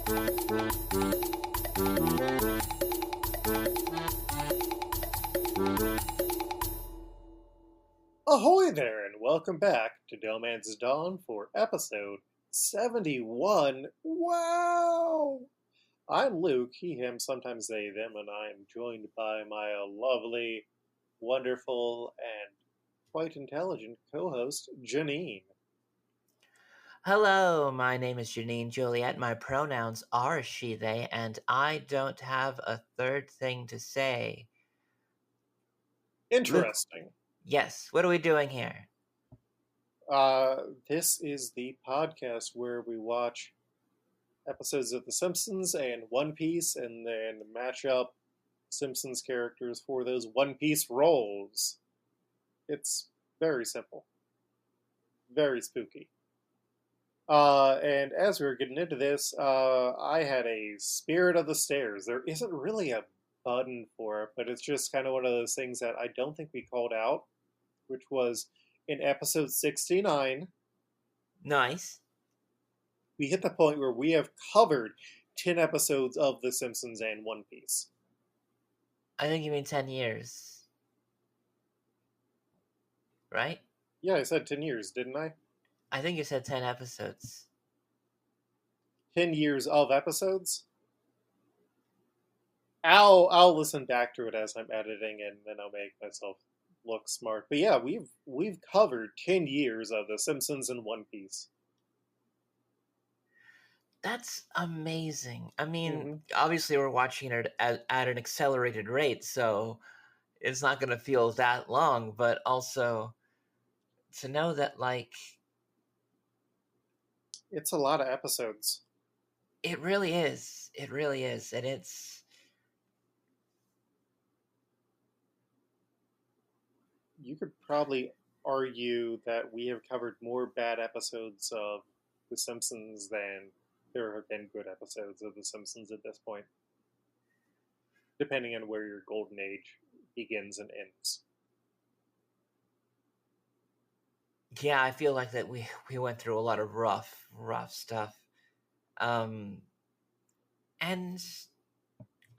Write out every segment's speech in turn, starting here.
Ahoy there, and welcome back to DohMance's Dawn for episode 71. Wow! I'm Luke, he, him, sometimes they, them, and I'm joined by my lovely, wonderful, and quite intelligent co-host, Janine. Hello, my name is Janine Juliet. My pronouns are she, they, and I don't have a third thing to say. Luke, Interesting. yes, what are we doing here? This is the podcast where we watch episodes of The Simpsons and One Piece and then match up Simpsons characters for those One Piece roles. It's very simple. Very spooky. And as we were getting into this, I had a Spirit of the Stairs. There isn't really a button for it, but it's just kind of one of those things that I don't think we called out, which was in episode 69. Nice. We hit the point where we have covered 10 episodes of The Simpsons and One Piece. I think you mean 10 years. Right? Yeah, I said 10 years, didn't I? I think you said 10 episodes. 10 years of episodes? I'll listen back to it as I'm editing, and then I'll make myself look smart. But yeah, we've covered 10 years of The Simpsons and One Piece. That's amazing. I mean, Mm-hmm. obviously we're watching it at an accelerated rate, so it's not going to feel that long, but also to know that, like, It's a lot of episodes. it really is. It really is. And it's... You could probably argue that we have covered more bad episodes of The Simpsons than there have been good episodes of The Simpsons at this point, depending on where your golden age begins and ends. Yeah, I feel like that we went through a lot of rough stuff. And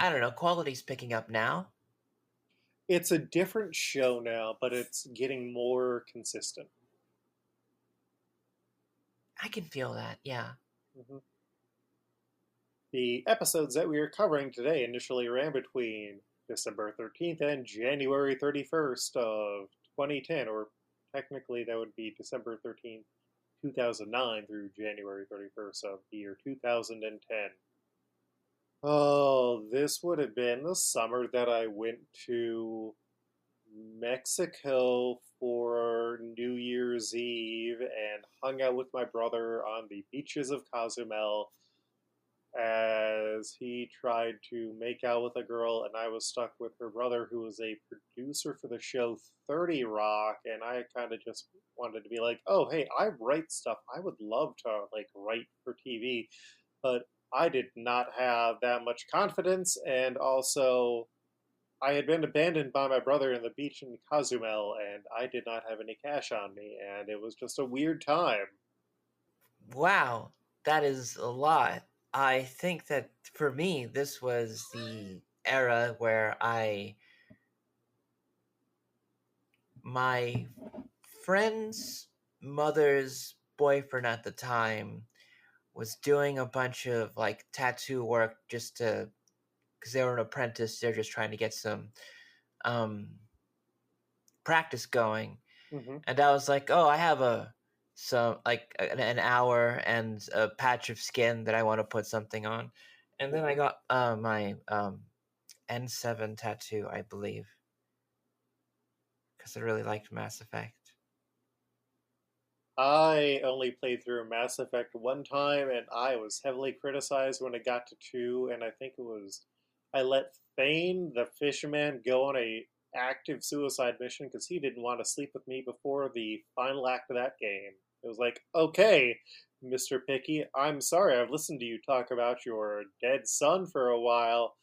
I don't know, quality's picking up now. It's a different show now, but it's getting more consistent. I can feel that, yeah. Mm-hmm. The episodes that we are covering today initially ran between December 13th and January 31st of 2010, or technically that would be December 13th, 2009 through January 31st of the year 2010. Oh, this would have been the summer that I went to Mexico for New Year's Eve and hung out with my brother on the beaches of Cozumel as he tried to make out with a girl, and I was stuck with her brother, who was a producer for the show 30 Rock, and I kind of just wanted to be like, oh, hey, I write stuff. I would love to, like, write for TV, but I did not have that much confidence, and also I had been abandoned by my brother in the beach in Cozumel, and I did not have any cash on me, and it was just a weird time. Wow, that is a lot. I think that for me, this was the era where my friend's mother's boyfriend at the time was doing a bunch of, like, tattoo work just to, because they were an apprentice, they're just trying to get some practice going. Mm-hmm. And I was like, oh, I have an hour and a patch of skin that I want to put something on. And then I got my N7 tattoo, I believe, because I really liked Mass Effect. I only played through Mass Effect one time, and I was heavily criticized when it got to 2, and I think it was I let Thane, the fisherman, go on a active suicide mission because he didn't want to sleep with me before the final act of that game. It was like, okay, Mr. Picky, I'm sorry I've listened to you talk about your dead son for a while,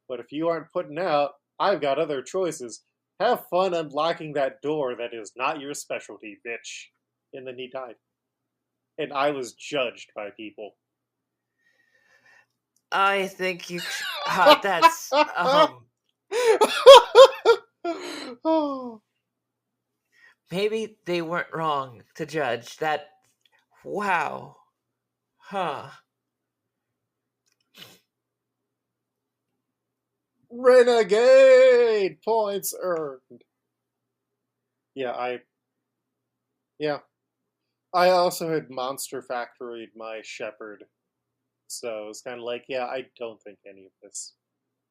but if you aren't putting out, I've got other choices. Have fun unlocking that door that is not your specialty, bitch. And then he died. And I was judged by people. I think you. That's Oh, maybe they weren't wrong to judge that. Wow, huh? renegade points earned. Yeah, yeah. I also had Monster Factoried my Shepherd, so it's kind of like, yeah, I don't think any of this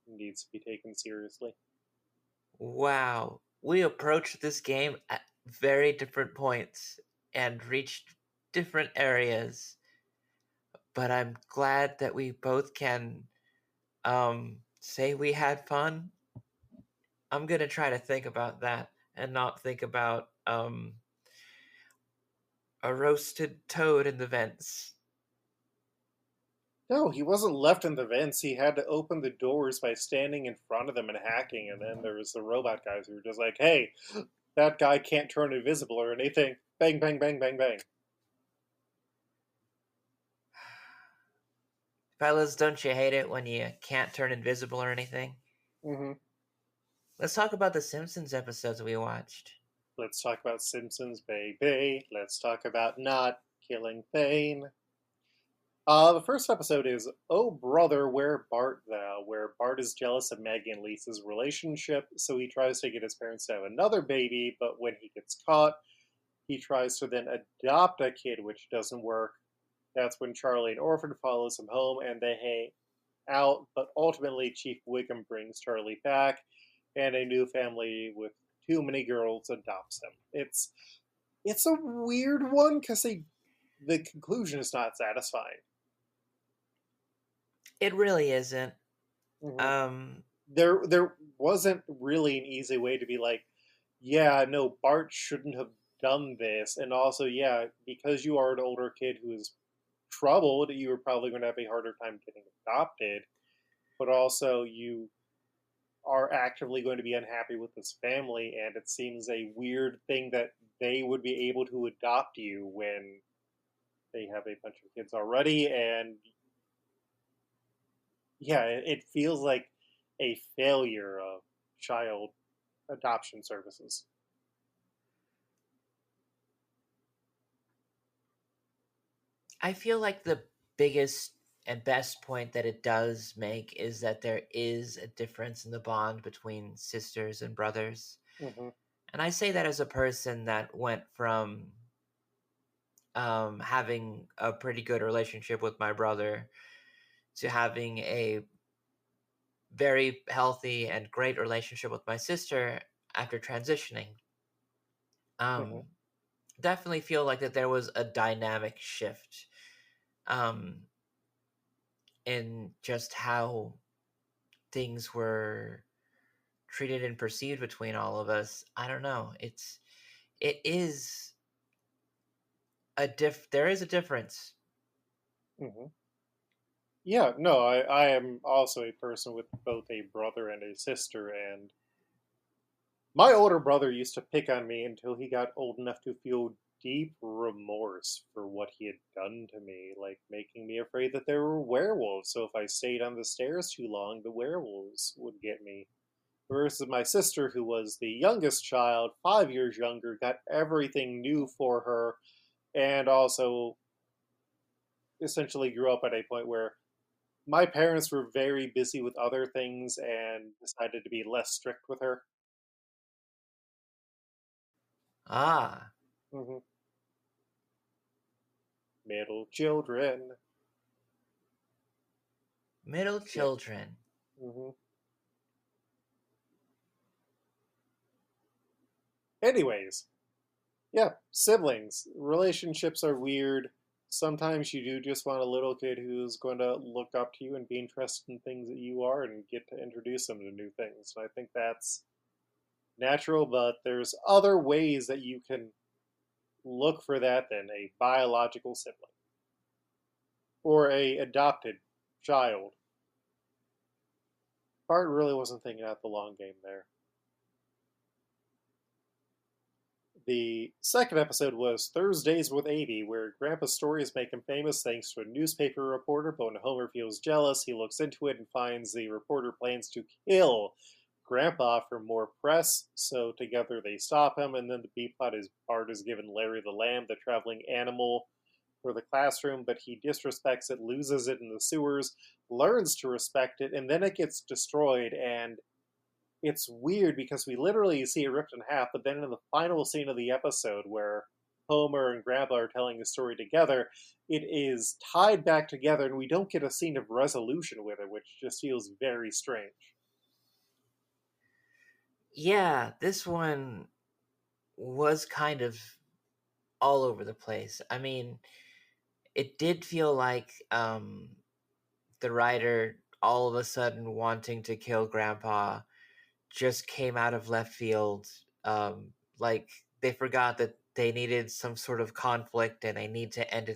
needs to be taken seriously. Wow, we approached this game at very different points and reached different areas, but I'm glad that we both can say we had fun. I'm gonna try to think about that and not think about a roasted toad in the vents. No, he wasn't left in the vents. He had to open the doors by standing in front of them and hacking, and then there was the robot guys who were just like, hey, that guy can't turn invisible or anything. Bang, bang, bang, bang, bang. Fellas, don't you hate it when you can't turn invisible or anything? Mm-hmm. Let's talk about the Simpsons episodes we watched. Let's talk about Simpsons, baby. Let's talk about not killing Thane. The first episode is Oh Brother, Where Bart Thou, where Bart is jealous of Maggie and Lisa's relationship, so he tries to get his parents to have another baby, but when he gets caught, he tries to then adopt a kid, which doesn't work. That's when Charlie, an orphan, follows him home and they hang out, but ultimately Chief Wiggum brings Charlie back, and a new family with too many girls adopts him. It's a weird one because the conclusion is not satisfying. It really isn't. Mm-hmm. Um, There wasn't really an easy way to be like, yeah, no, Bart shouldn't have done this, and also, yeah, because you are an older kid who is troubled, you are probably going to have a harder time getting adopted, but also you are actively going to be unhappy with this family, and it seems a weird thing that they would be able to adopt you when they have a bunch of kids already, and yeah, it feels like a failure of child adoption services. I feel like the biggest and best point that it does make is that there is a difference in the bond between sisters and brothers. Mm-hmm. And I say that as a person that went from having a pretty good relationship with my brother to having a very healthy and great relationship with my sister after transitioning. Mm-hmm. Um, Definitely feel like that there was a dynamic shift um, in just how things were treated and perceived between all of us. I don't know. It is there is a difference. Mm-hmm. Yeah, no, I am also a person with both a brother and a sister, and my older brother used to pick on me until he got old enough to feel deep remorse for what he had done to me, like making me afraid that there were werewolves, so if I stayed on the stairs too long, the werewolves would get me. Versus my sister, who was the youngest child, 5 years younger, got everything new for her, and also essentially grew up at a point where my parents were very busy with other things and decided to be less strict with her. Ah, Mm-hmm. Middle children. middle Yeah. children. Mm-hmm. Anyways, yeah, siblings. Relationships are weird. Sometimes you do just want a little kid who's going to look up to you and be interested in things that you are and get to introduce them to new things. And I think that's natural, but there's other ways that you can look for that than a biological sibling or a adopted child. Bart really wasn't thinking out the long game there. The second episode was Thursdays with Avy, where Grandpa's stories make him famous thanks to a newspaper reporter, but when Homer feels jealous, he looks into it and finds the reporter plans to kill Grandpa for more press, so together they stop him, and then the B-plot is Bart is given Larry the Lamb, the traveling animal, for the classroom, but he disrespects it, loses it in the sewers, learns to respect it, and then it gets destroyed, and it's weird because we literally see it ripped in half, but then in the final scene of the episode where Homer and Grandpa are telling the story together, it is tied back together, and we don't get a scene of resolution with it, which just feels very strange. Yeah, this one was kind of all over the place. I mean, it did feel like the writer all of a sudden wanting to kill Grandpa just came out of left field. Like they forgot that they needed some sort of conflict and they need to end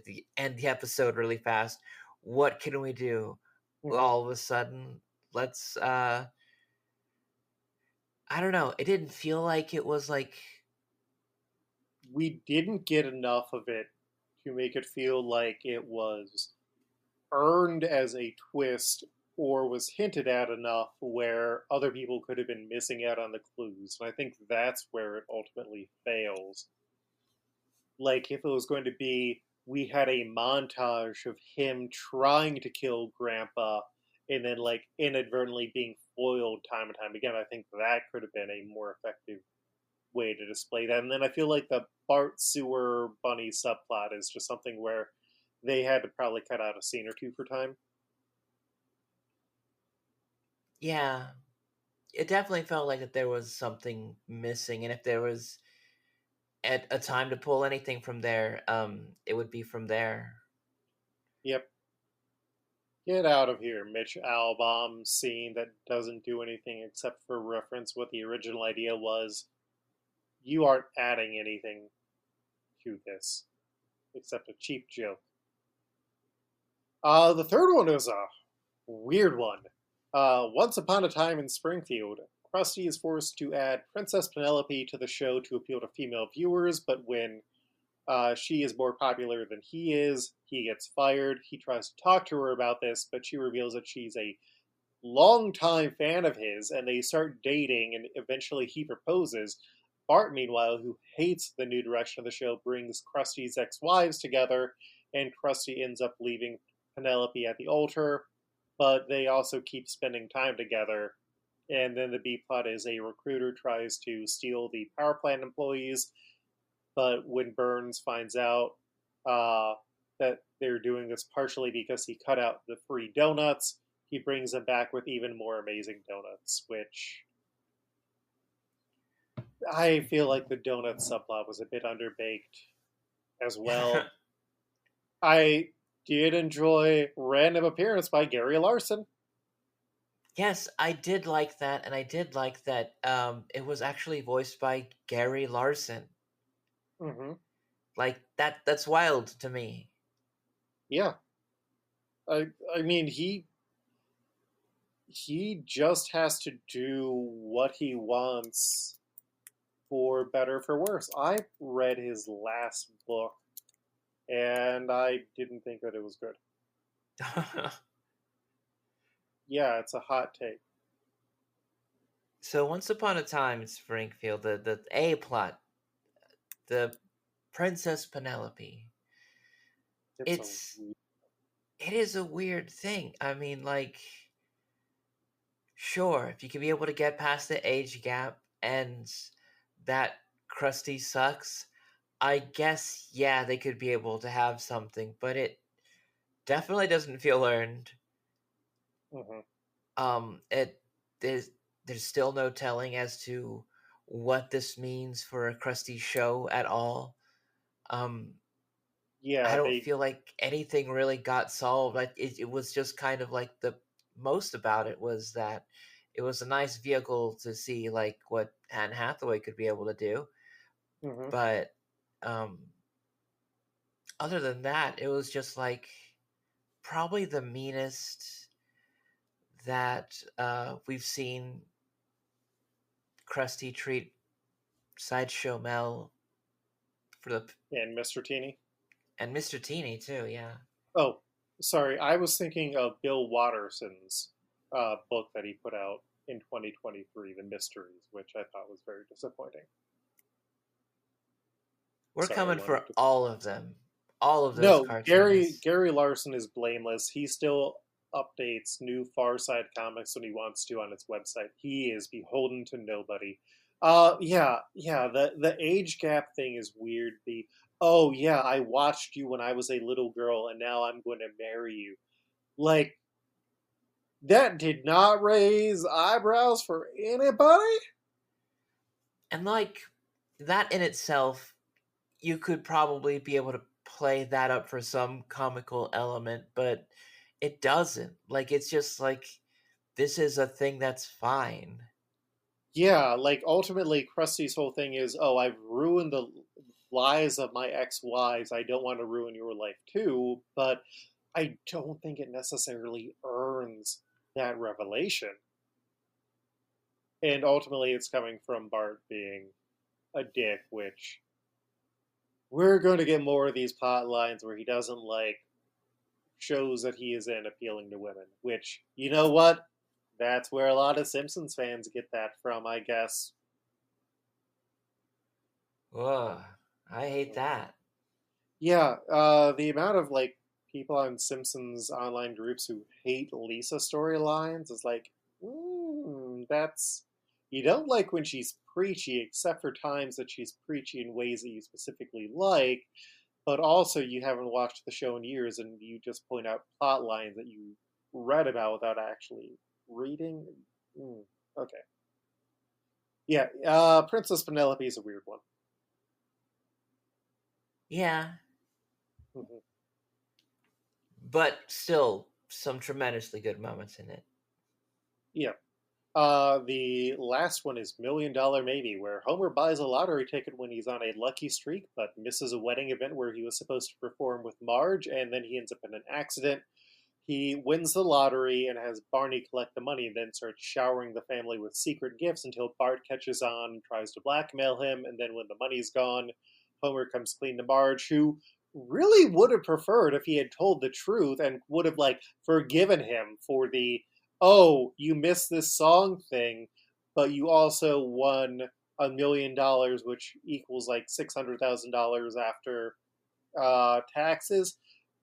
the episode really fast. What can we do? Mm-hmm. All of a sudden, let's I don't know. It didn't feel like it was like We didn't get enough of it to make it feel like it was earned as a twist or was hinted at enough where other people could have been missing out on the clues. And I think that's where it ultimately fails. Like, if it was going to be, we had a montage of him trying to kill Grandpa and then, like, inadvertently being foiled time and time again, I think that could have been a more effective way to display that. And then I feel like the Bart Sewer Bunny subplot is just something where they had to probably cut out a scene or two for time. yeah. It definitely felt like that there was something missing, and if there was at a time to pull anything from there, it would be from there. Yep. Get out of here, Mitch Albom scene that doesn't do anything except for reference what the original idea was. You aren't adding anything to this except a cheap joke. The third one is a weird one. Once upon a time in Springfield, Krusty is forced to add Princess Penelope to the show to appeal to female viewers, but when she is more popular than he is, he gets fired. He tries to talk to her about this, but she reveals that she's a longtime fan of his, and they start dating, and eventually he proposes. Bart, meanwhile, who hates the new direction of the show, brings Krusty's ex-wives together, and Krusty ends up leaving Penelope at the altar, but they also keep spending time together. And then the B plot is a recruiter tries to steal the power plant employees, but when Burns finds out uh, that they're doing this partially because he cut out the free donuts, he brings them back with even more amazing donuts, which I feel like the donut subplot was a bit underbaked as well. I did enjoy Random Appearance by Gary Larson. Yes, I did like that, and I did like that it was actually voiced by Gary Larson. Mm-hmm. Like that's wild to me. Yeah, I mean he just has to do what he wants for better for worse. I read his last book and I didn't think that it was good. Yeah, it's a hot take. So once upon a time in Springfield, the A plot, the Princess Penelope. It's a It's it is a weird thing. I mean, like, sure, if you can be able to get past the age gap and that Krusty sucks, I guess yeah, they could be able to have something, but it definitely doesn't feel earned. mm-hmm. It there's there's still no telling as to what this means for a Krusty show at all. Um, I Yeah, don't they feel like anything really got solved. It was just kind of like the most about it was that it was a nice vehicle to see like what Anne Hathaway could be able to do, mm-hmm. but um, other than that, it was just like probably the meanest that we've seen Krusty treat Sideshow Mel for the and Mr. Teeny. and Mr. Teeny too. Yeah. Oh, sorry, I was thinking of Bill Watterson's book that he put out in 2023, The Mysteries, which I thought was very disappointing. We're Sorry, I coming wanted for to point all that of out. them. All of those No, Gary cartoonists. Gary Larson is blameless. He still updates new Far Side comics when he wants to on its website. He is beholden to nobody. Yeah. The age gap thing is weird. The oh yeah, I watched you when I was a little girl, and now I'm going to marry you. Like that did not raise eyebrows for anybody. And like that in itself, you could probably be able to play that up for some comical element, but it doesn't. Like it's just like this is a thing that's fine. Yeah, like ultimately, Krusty's whole thing is, oh, I've ruined the lives of my ex-wives. I don't want to ruin your life too, but I don't think it necessarily earns that revelation. And ultimately, it's coming from Bart being a dick, which we're going to get more of these plot lines where he doesn't like shows that he is in appealing to women, which, you know what? That's where a lot of Simpsons fans get that from, I guess. Ugh, I hate that. Yeah, the amount of like people on Simpsons online groups who hate Lisa storylines is like, that's you don't like when she's preachy, except for times that she's preachy in ways that you specifically like, but also you haven't watched the show in years and you just point out plot lines that you read about without actually reading. Mm, okay, yeah, Princess Penelope is a weird one. Yeah, Mhm. but still some tremendously good moments in it. Yeah. The last one is Million Dollar Maybe, where Homer buys a lottery ticket when he's on a lucky streak, but misses a wedding event where he was supposed to perform with Marge, and then he ends up in an accident. He wins the lottery and has Barney collect the money, and then starts showering the family with secret gifts until Bart catches on and tries to blackmail him. And then when the money's gone, Homer comes clean to Marge, who really would have preferred if he had told the truth and would have like forgiven him for the oh, you missed this song thing, but you also won $1 million, which equals like $600,000 after taxes.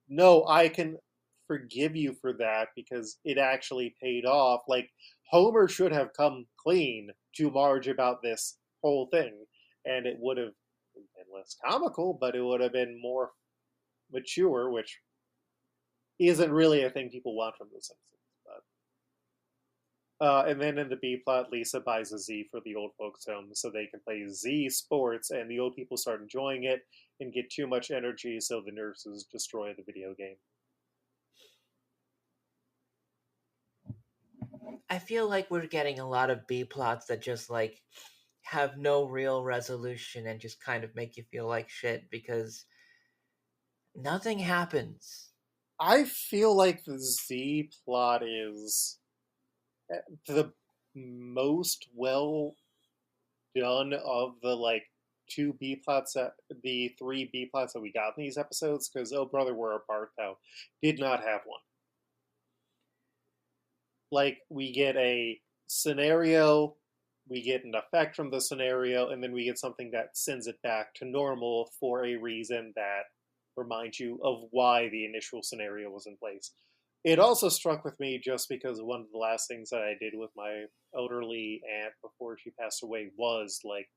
No, I can forgive you for that because it actually paid off. Like Homer should have come clean to Marge about this whole thing, and it would have been less comical, but it would have been more mature, which isn't really a thing people want from The Simpsons. And then in the B plot, Lisa buys a Z for the old folks' home so they can play Z sports, and the old people start enjoying it and get too much energy, so the nurses destroy the video game. I feel like we're getting a lot of B plots that just like have no real resolution and just kind of make you feel like shit because nothing happens. I feel like the Z plot is the most well done of the like two B plots that the three B plots that we got in these episodes. Because Oh Brother, We're Apart though did not have one. Like we get a scenario, we get an effect from the scenario, and then we get something that sends it back to normal for a reason that reminds you of why the initial scenario was in place. It also struck with me just because one of the last things that I did with my elderly aunt before she passed away was like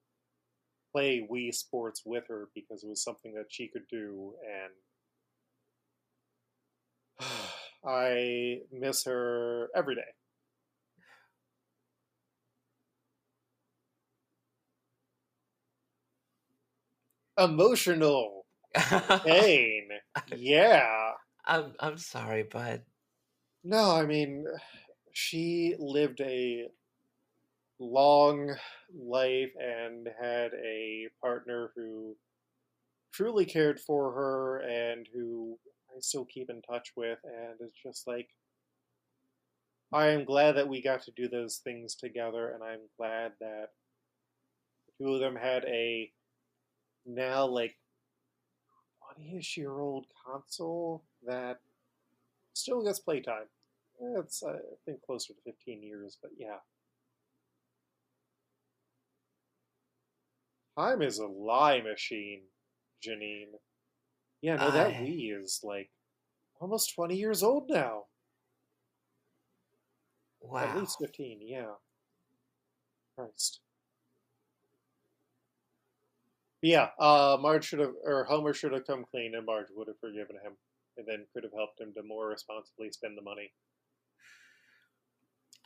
play Wii Sports with her because it was something that she could do, and I miss her every day. Emotional I'm pain. Yeah. I'm sorry, bud. No, I mean, she lived a long life and had a partner who truly cared for her and who I still keep in touch with. And it's just like, I am glad that we got to do those things together. And I'm glad that the two of them had a now like 20-ish-year-old console that still gets playtime. It's, I think, closer to 15 years, but yeah. Time is a lie machine, Janine. Yeah, no, that I Wii is like almost 20 years old now. At wow. least 15, yeah. Christ. But yeah, Marge should have, or Homer should have come clean, and Marge would have forgiven him, and then could have helped him to more responsibly spend the money.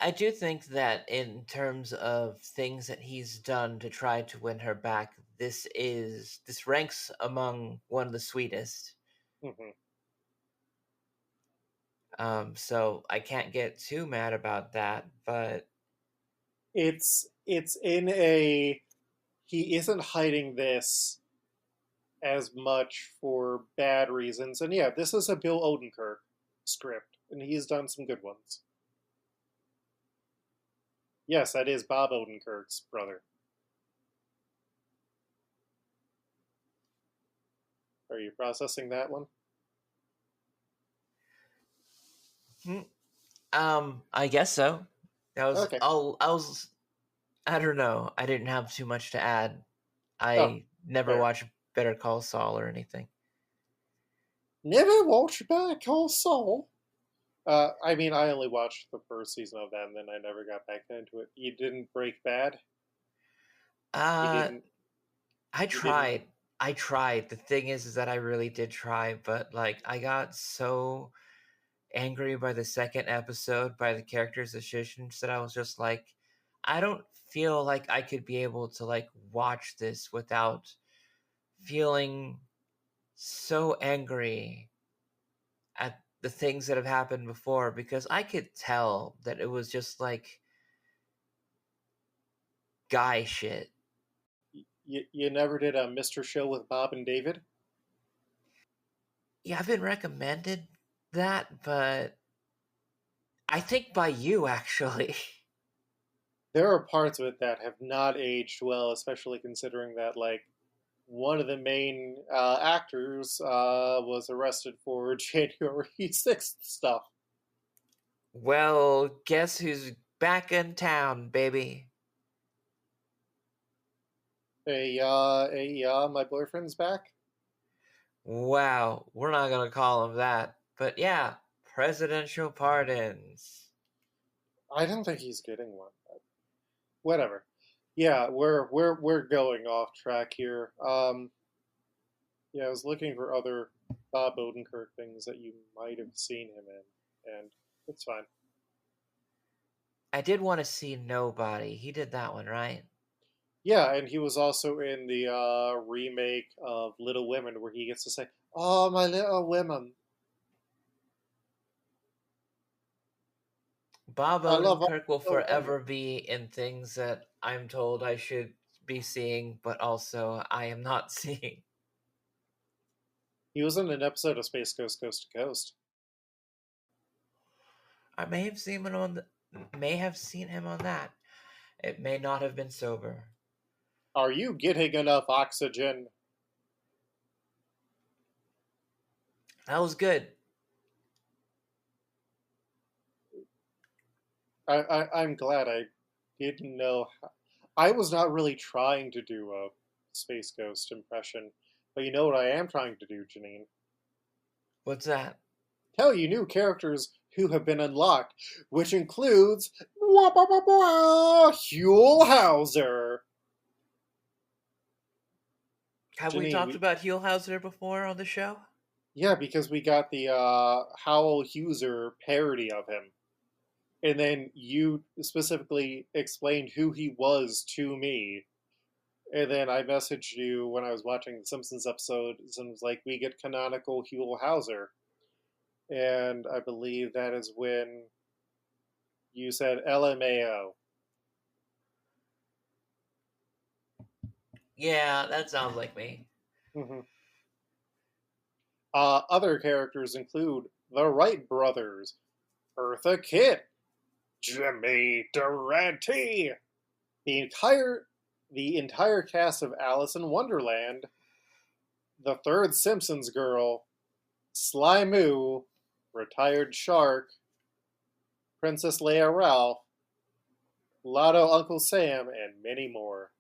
I do think that in terms of things that he's done to try to win her back, this ranks among one of the sweetest. Hmm. So I can't get too mad about that, but It's in a he isn't hiding this as much for bad reasons, and yeah, this is a Bill Odenkirk script, and he's done some good ones. Yes, that is Bob Odenkirk's brother. Are you processing that one? hmm, I guess so. That was Okay. I was I don't know. I didn't have too much to add. Oh, I never fair. watched Better Call Saul or anything. Never watched Better Call Saul. I mean, I only watched the first season of that, and then I never got back into it. You didn't break bad. You Uh, didn't. I You didn't. tried. I tried. The thing is that I really did try, but like I got so angry by the second episode by the characters' decisions that I was just like, I don't feel like I could be able to like watch this without feeling so angry at the things that have happened before because I could tell that it was just like guy shit. You never did a Mr. Show with Bob and David. Yeah, I've been recommended that, but I think by you actually. There are parts of it that have not aged well, especially considering that like one of the main actors was arrested for January 6th stuff. Well, guess who's back in town, baby? My boyfriend's back. Wow, we're not gonna call him that. But yeah, presidential pardons. I don't think he's getting one. But whatever. Yeah, we're going off track here. Yeah, I was looking for other Bob Odenkirk things that you might have seen him in, and it's fine. I did want to see Nobody. He did that one, right? Yeah, and he was also in the remake of Little Women, where he gets to say, "Oh, my little women, Bob I love all Odenkirk will little women." forever be in things that I'm told I should be seeing, but also I am not seeing. He was in an episode of Space Ghost Coast to Coast. I may have seen him on that. It may not have been sober. Are you getting enough oxygen? That was good. I'm glad I didn't know. I was not really trying to do a Space Ghost impression, but you know what I am trying to do, Janine? What's that? Tell you new characters who have been unlocked, which includes Huell Hauser. Have we Janine, talked about Huelhauser before on the show? yeah, because we got the Howell Hauser parody of him, and then you specifically explained who he was to me. And then I messaged you when I was watching the Simpsons episodes and was like, we get canonical Huell Hauser. And I believe that is when you said LMAO. Yeah, that sounds like me. Mm-hmm. Other characters include the Wright brothers, Eartha Kitt, Jimmy Durante, the entire the entire cast of Alice in Wonderland, the third Simpsons girl, Sly Moo, retired shark, Princess Leia Ralph, Lotto Uncle Sam, and many more.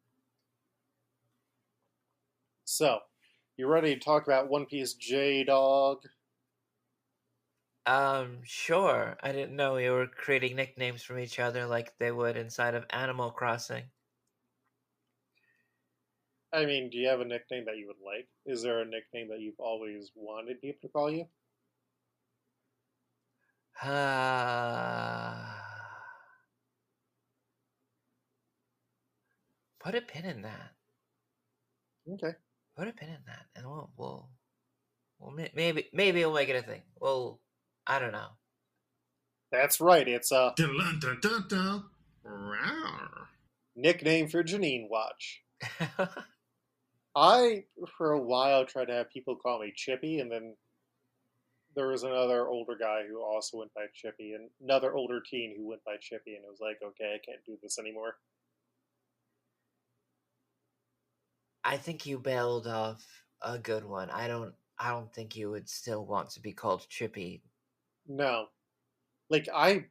So, you ready to talk about One Piece, J-Dog? Sure. I didn't know we were creating nicknames from each other like they would inside of Animal Crossing. I mean, do you have a nickname that you would like? Is there a nickname that you've always wanted people to call you? Put a pin in that. Okay. Put a pin in that, and maybe we'll make it a thing. Well, I don't know. That's right, it's a Dun, dun, dun, dun. Rawr. nickname for Janine Watch. I, for a while, tried to have people call me Chippy, and then there was another older guy who also went by Chippy, and another older teen who went by Chippy, and it was like, okay, I can't do this anymore. I think you bailed off a good one. I don't think you would still want to be called Chippy. No. Like, I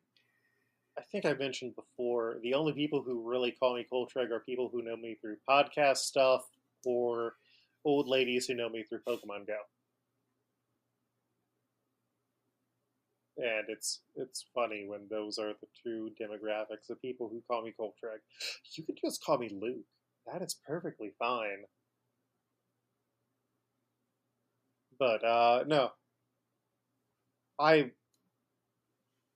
think I mentioned before, the only people who really call me Coltreg are people who know me through podcast stuff or old ladies who know me through Pokemon Go. And it's funny when those are the two demographics of people who call me Coltreg. You can just call me Luke. That is perfectly fine. But no.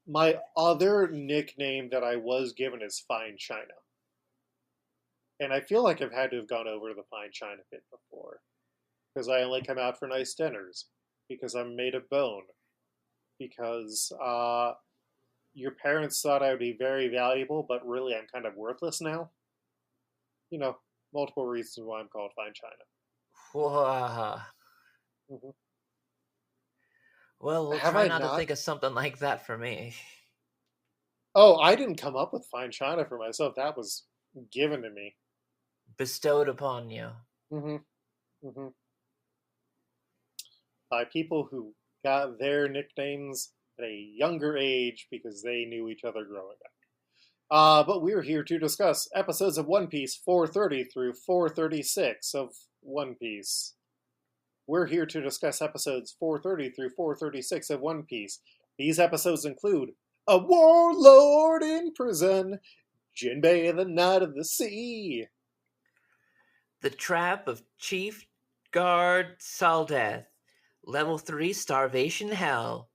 My other nickname that I was given is Fine China. And I feel like I've had to have gone over the Fine China bit before. Because I only come out for nice dinners. Because I'm made of bone. Because your parents thought I would be very valuable, but really I'm kind of worthless now. You know, multiple reasons why I'm called Fine China. Whoa. Mm-hmm. Well, we'll Have try I not to not? think of something like that for me. Oh, I didn't come up with Fine China for myself. That was given to me. Bestowed upon you. Mm-hmm. Mm-hmm. By people who got their nicknames at a younger age because they knew each other growing up. But we're here to discuss episodes of One Piece 430 through 436 of One Piece. We're here to discuss episodes 430 through 436 of One Piece. These episodes include A Warlord in Prison, Jinbei the Knight of the Sea, The Trap of Chief Guard Saldeth. Level 3 Starvation Hell.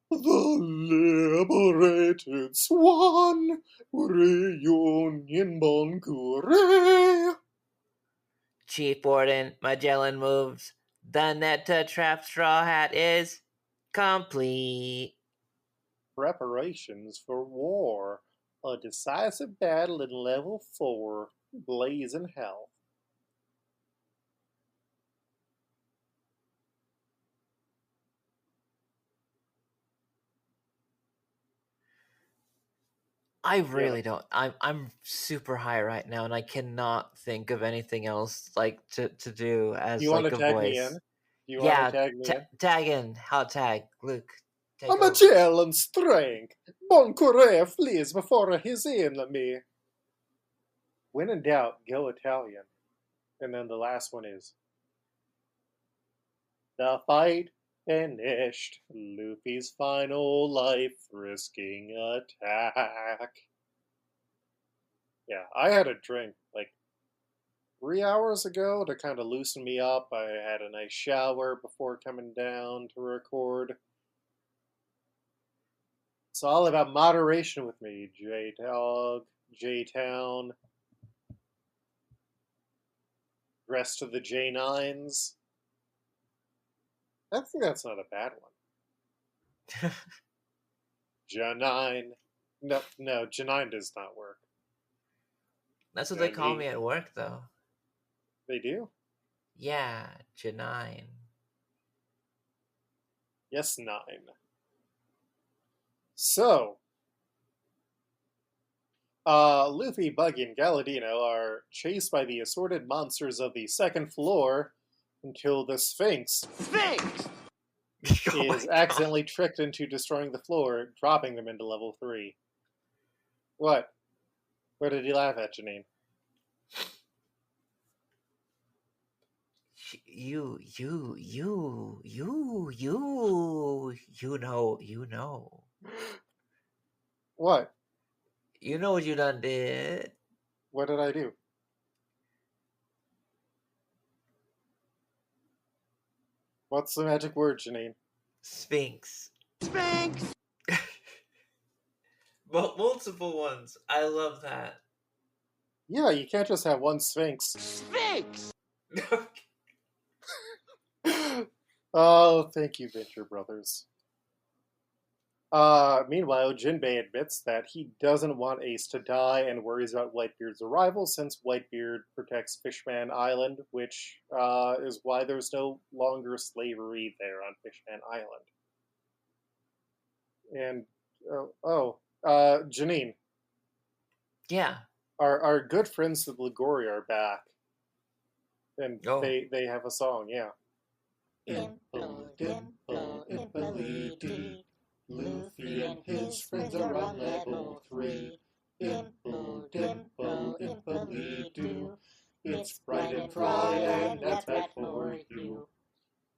The Liberated Swan, Reunion Bonkure. Chief Warden Magellan moves. The Netta Trap Straw Hat is complete. Preparations for war. A decisive battle in level 4, Blazing Hell. I Yeah. really don't. I'm super high right now, and I cannot think of anything else like to do as You want like to a tag me in? voice. Do you want to Yeah, tag me in? tag in. Hot tag. Luke, A take over. Magellan strength. Bonkure flees before his enemy. When in doubt, go Italian. And then the last one is the fight finished. Luffy's final life risking attack. Yeah, I had a drink like 3 hours ago to kind of loosen me up. I had a nice shower before coming down to record. It's all about moderation with me, J-Dog, J-Town, rest of the J9s. I think that's not a bad one. Janine. No, Janine does not work. That's what they call me Janine. at work, though. They do? Yeah, Janine. Yes, 9. So, Luffy, Buggy, and Galadino are chased by the assorted monsters of the second floor until the Sphinx Oh my is God. accidentally tricked into destroying the floor, dropping them into level 3. What? Where did you laugh at, Janine? You know. What? You know what you done did. What did I do? What's the magic word, Janine? Sphinx. But multiple ones. I love that. Yeah, you can't just have one Sphinx. Oh, thank you, Venture Brothers. Meanwhile, Jinbei admits that he doesn't want Ace to die and worries about Whitebeard's arrival since Whitebeard protects Fishman Island, which is why there's no longer slavery there on Fishman Island. And, Janine, Yeah. our good friends the Ligori are back. And Oh. they have a song, yeah. Dimple, dimple, impelity. Luffy and his friends are on level 3. Dimple, dimple, impelity. It's bright and dry and that's bad for you.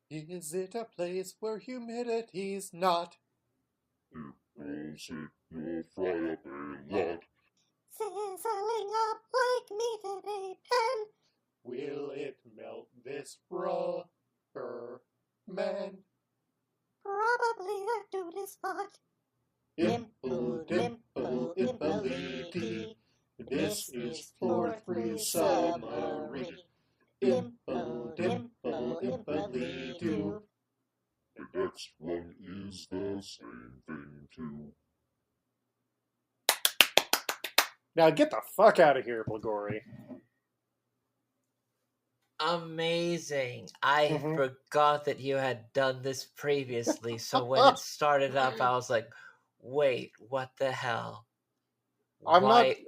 Is it a place where humidity's not? You'll fry up a lot. Sizzling up like meat in a pan. Will it melt this rubber man? Probably that dude is hot. Dimple, dimple, impelity. This is floor 3 summary. Dimple, dimple, impelity. The next one is the same thing too. Now get the fuck out of here, Blagori. Amazing. I Mhm. forgot that you had done this previously, so when it started up, I was like, wait, what the hell? I'm Why?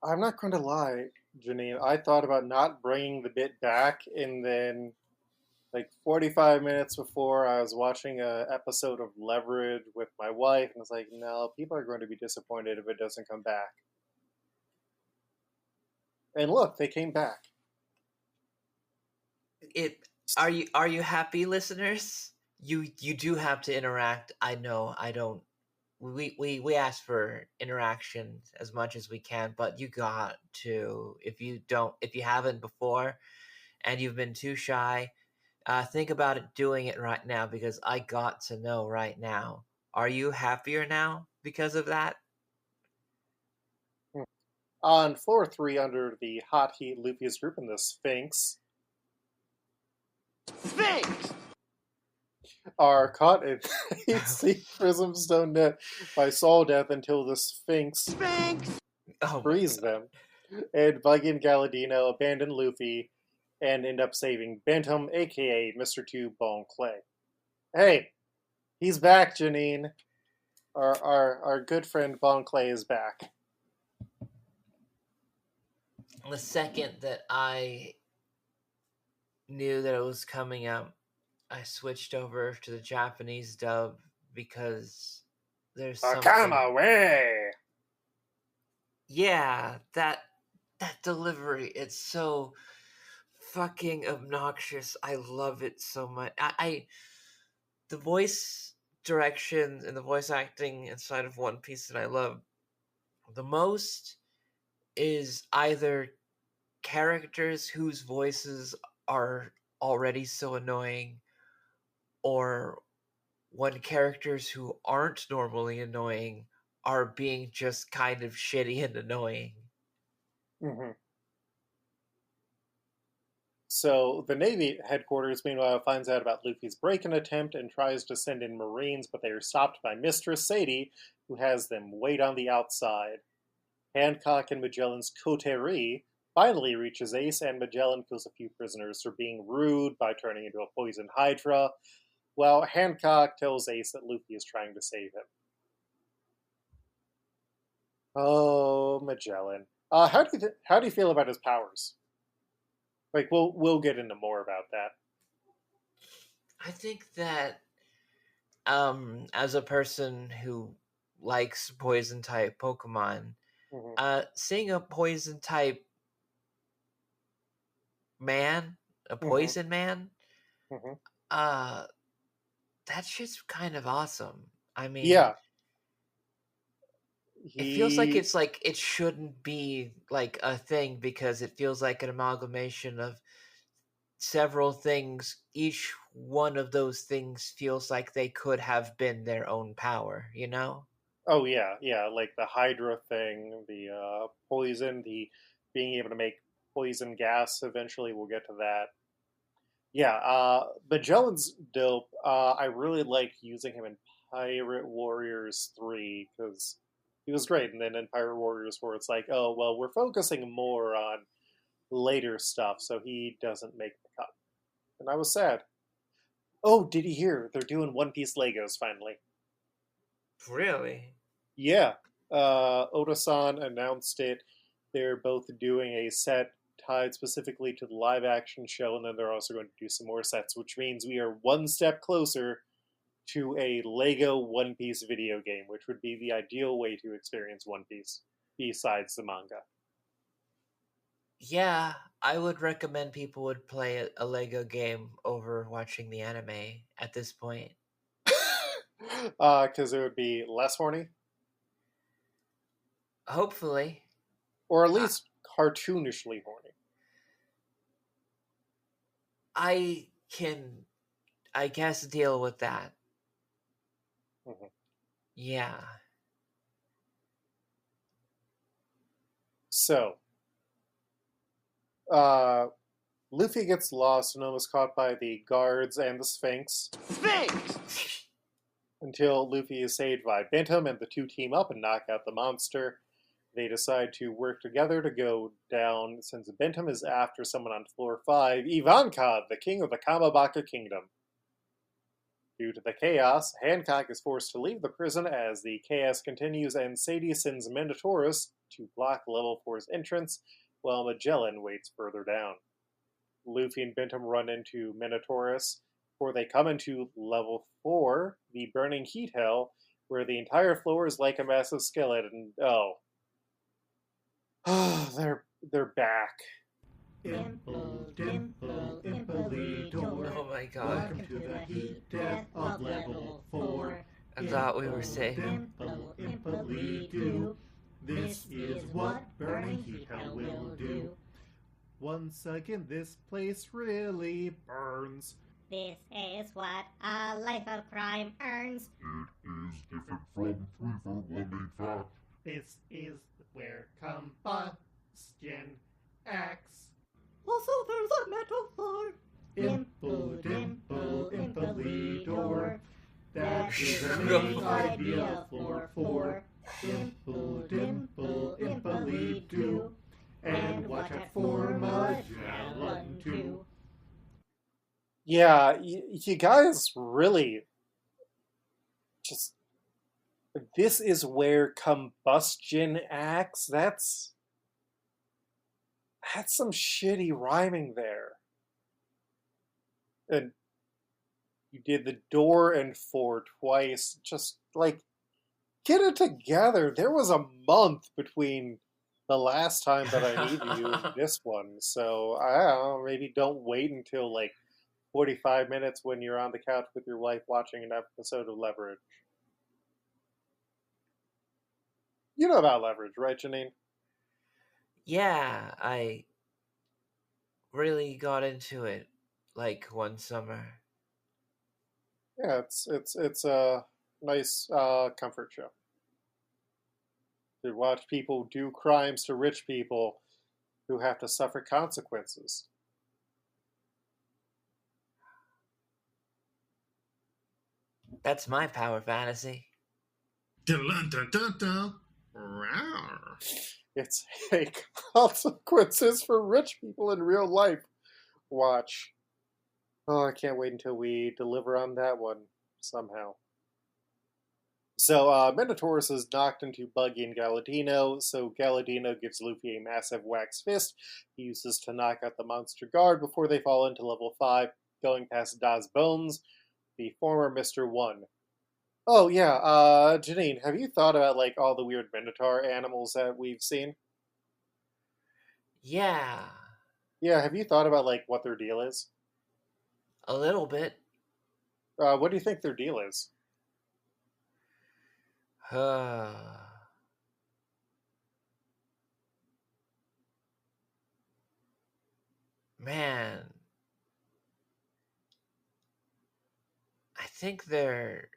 not going to lie, Janine. I thought about not bringing the bit back, and then, like 45 minutes before, I was watching an episode of Leverage with my wife, and I was like, no, people are going to be disappointed if it doesn't come back. And look, they came back. Are you happy, listeners? You do have to interact. I know. I don't. We ask for interaction as much as we can, but you got to. If you haven't before, and you've been too shy, think about it doing it right now, because I got to know right now. Are you happier now because of that? On floor 3, under the Hot Heat Luffy's group in the Sphinx, are caught in a sleep prism stone net by Soul Death until the Sphinx Oh my frees God. them. And Buggy and Galadino abandon Luffy and end up saving Bantam, aka Mr. 2 Bon Clay. Hey, he's back, Janine. Our good friend Bon Clay is back. The second that I knew that it was coming up, I switched over to the Japanese dub because there's something. Come away! Yeah, that delivery, it's so fucking obnoxious. I love it so much. I the voice direction and the voice acting inside of One Piece that I love the most is either characters whose voices are already so annoying, or when characters who aren't normally annoying are being just kind of shitty and annoying. Mm-hmm. So the Navy headquarters, meanwhile, finds out about Luffy's break-in attempt and tries to send in Marines, but they are stopped by Mistress Sadie, who has them wait on the outside. Hancock and Magellan's coterie finally reaches Ace, and Magellan kills a few prisoners for being rude by turning into a poison hydra, while Hancock tells Ace that Luffy is trying to save him. Oh, Magellan. How do you feel about his powers? Like we'll get into more about that. I think that as a person who likes poison type Pokemon, Mm-hmm. seeing a poison type man, a Mm-hmm. poison man, Mm-hmm. uh that's just kind of awesome. I mean, Yeah, it feels like he. it shouldn't be like a thing because it feels like an amalgamation of several things. Each one of those things feels like they could have been their own power, you know? Oh yeah, yeah, like the Hydra thing, the poison, the being able to make poison gas. Eventually, we'll get to that. Yeah, Magellan's dope. I really like using him in Pirate Warriors 3 because he was great. And then in Pirate Warriors 4, it's like, oh, well, we're focusing more on later stuff, so he doesn't make the cut. And I was sad. Oh, did you hear? They're doing One Piece Legos finally. Really? Yeah, Oda-san announced it. They're both doing a set tied specifically to the live action show, and then they're also going to do some more sets, which means we are one step closer to a Lego One Piece video game, which would be the ideal way to experience One Piece besides the manga. Yeah, I would recommend people would play a Lego game over watching the anime at this point. Because it would be less horny, Hopefully. or at I, least cartoonishly horny. I can, I guess, deal with that. Mhm. Yeah. So, uh, Luffy gets lost and almost caught by the guards and the Sphinx. Sphinx! Until Luffy is saved by Bentham and the two team up and knock out the monster. They decide to work together to go down since Bentham is after someone on floor 5, Ivankov, the king of the Kamabaka kingdom. Due to the chaos, Hancock is forced to leave the prison as the chaos continues and Sadie sends Minotaurus to block level 4's entrance while Magellan waits further down. Luffy and Bentham run into Minotaurus before they come into level 4, the Burning Heat Hell, where the entire floor is like a massive skeleton. Oh. They're back. Dimple, dimple, impelidor. Oh my god. Welcome to the heat death of level 4. I thought we were safe. Dimple, impelidu. This is what burning heat hell will do. Once again, this place really burns. This is what a life of crime earns. It is different from 3 for 1 main fact. This is where combustion acts. Also, there's a metal floor. Dimple, dimple, impelidor. That is the idea for 4. Dimple, dimple, impelidu. And watch out for Magellan too. Yeah, you guys really just. This is where combustion acts. That's some shitty rhyming there. And you did the door and 4 twice. Just like get it together. There was a month between the last time that I needed you and this one. So I don't know, maybe don't wait until like 45 minutes when you're on the couch with your wife watching an episode of Leverage. You know about Leverage, right, Janine? Yeah, I really got into it like one summer. Yeah, it's a nice comfort show. To watch people do crimes to rich people who have to suffer consequences. That's my power fantasy. It's a consequences for rich people in real life. Watch. Oh, I can't wait until we deliver on that one somehow. So Minotaurus is knocked into Buggy and Galadino, so Galadino gives Luffy a massive wax fist he uses to knock out the monster guard before they fall into level 5, going past Daz Bones, the former Mr. 1. Oh yeah, Janine, have you thought about like all the weird Minotaur animals that we've seen? Yeah, Yeah, have you thought about like what their deal is? a little bit. What do you think their deal is? Man, I think they're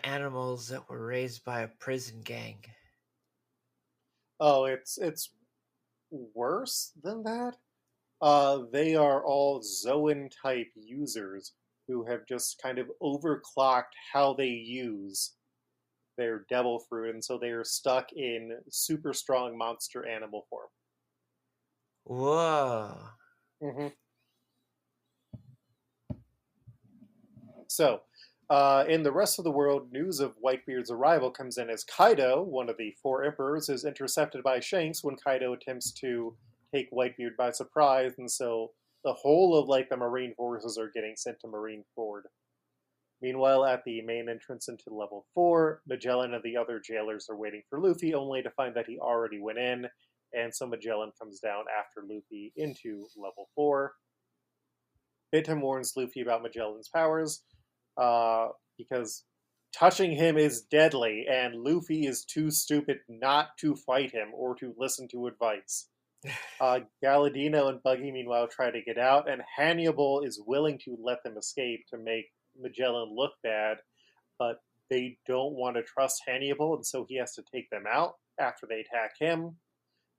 animals that were raised by a prison gang. Oh, it's worse than that. They are all Zoan type users who have just kind of overclocked how they use their devil fruit, and so they are stuck in super strong monster animal form. Whoa. Mm-hmm. So, in the rest of the world, news of Whitebeard's arrival comes in as Kaido, one of the four emperors, is intercepted by Shanks when Kaido attempts to take Whitebeard by surprise, and so the whole of like the Marine forces are getting sent to Marineford. Meanwhile, at the main entrance into level 4, Magellan and the other jailers are waiting for Luffy, only to find that he already went in, and so Magellan comes down after Luffy into level 4. Patten warns Luffy about Magellan's powers, because touching him is deadly, and Luffy is too stupid not to fight him or to listen to advice. Galadino and Buggy, meanwhile, try to get out, and Hannibal is willing to let them escape to make Magellan look bad, but they don't want to trust Hannibal, and so he has to take them out after they attack him.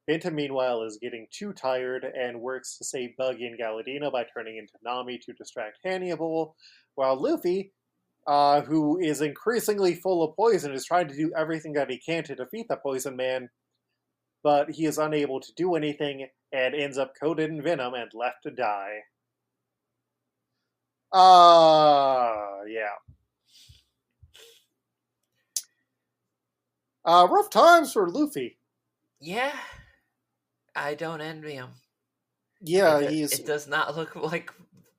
Binta, meanwhile, is getting too tired and works to save Buggy and Galadino by turning into Nami to distract Hannibal, while Luffy, who is increasingly full of poison, is trying to do everything that he can to defeat the Poison Man, but he is unable to do anything and ends up coated in venom and left to die. Yeah. Rough times for Luffy. Yeah, I don't envy him. Yeah, it does not look like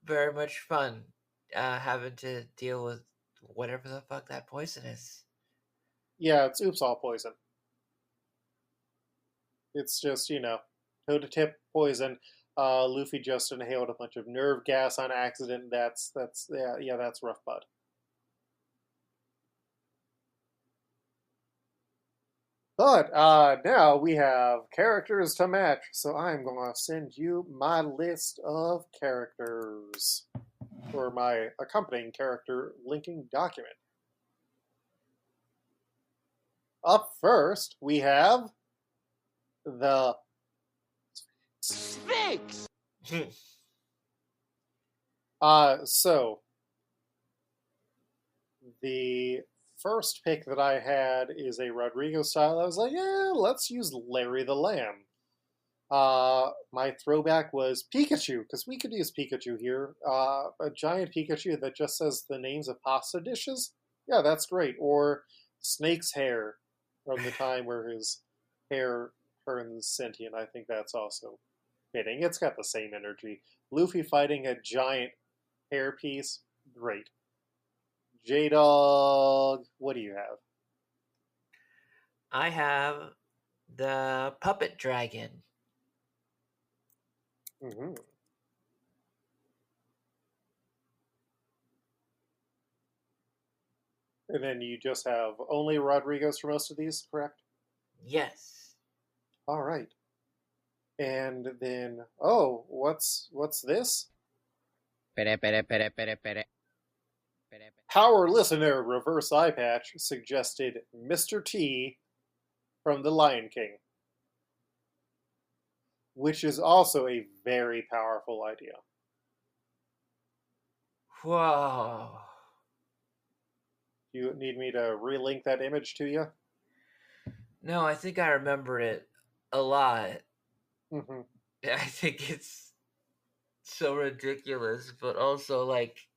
very much fun having to deal with whatever the fuck that poison is. Yeah, it's oops all poison. It's just, toe-to-tip poison. Luffy just inhaled a bunch of nerve gas on accident. That's rough, bud. But now we have characters to match, so I'm going to send you my list of characters, or my accompanying character linking document. Up first, we have the Sphinx! So the first pick that I had is a Rodrigo style. I was like, yeah, let's use Larry the Lamb. My throwback was Pikachu, because we could use Pikachu here. A giant Pikachu that just says the names of pasta dishes. Yeah, that's great. Or Snake's hair from the time where his hair turns sentient. I think that's also fitting. It's got the same energy. Luffy fighting a giant hairpiece. Great. J-Dog, what do you have? I have the puppet dragon. Mm-hmm. And then you just have only Rodriguez for most of these, correct? Yes. All right. And then, oh, what's this? Power listener reverse eye patch suggested Mr. T from The Lion King, which is also a very powerful idea. Whoa. You need me to relink that image to you? No, I think I remember it a lot. Mm-hmm. I think it's so ridiculous, but also like